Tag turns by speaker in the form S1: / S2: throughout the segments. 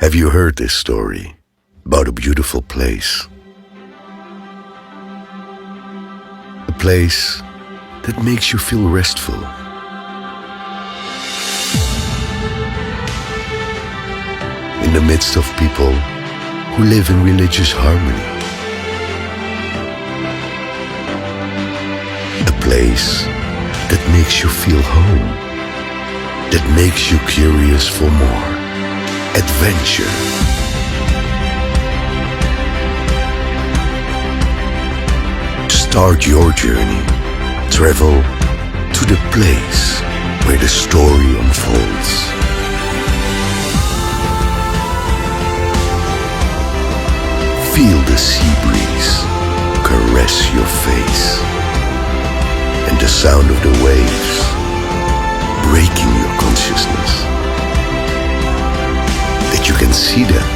S1: Have you heard this story about a beautiful place? A place that makes you feel restful. In the midst of people who live in religious harmony. A place that makes you feel home, that makes you curious for more adventure. Start your journey. Travel to the place where the story unfolds. Feel the sea breeze caress your face and the sound of the waves breaking your consciousness. That you can see them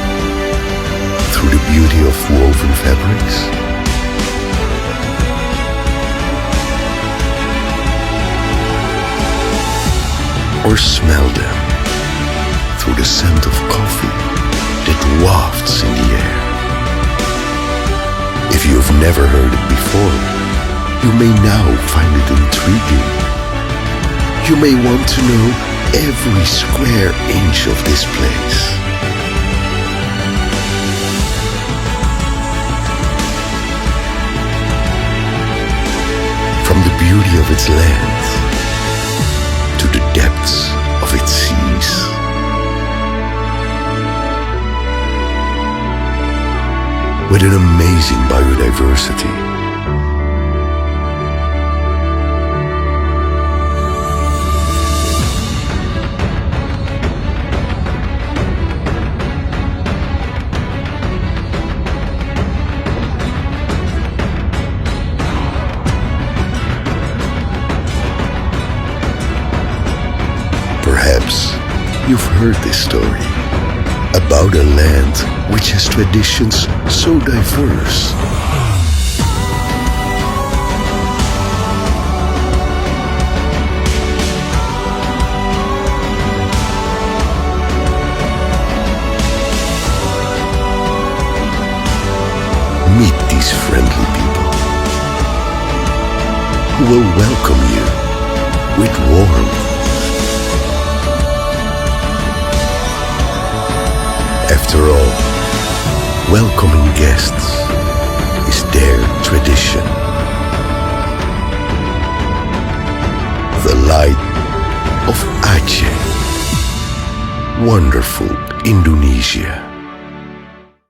S1: through the beauty of woven fabrics. Or smell them through the scent of coffee that wafts in the air. If you've never heard it before, you may now find it intriguing. You may want to know every square inch of this place. From the beauty of its land to the depths of its seas. With an amazing biodiversity. Perhaps you've heard this story about a land which has traditions so diverse. Meet these friendly people who will welcome you with warmth. After all, welcoming guests is their tradition. The light of Aceh, wonderful Indonesia.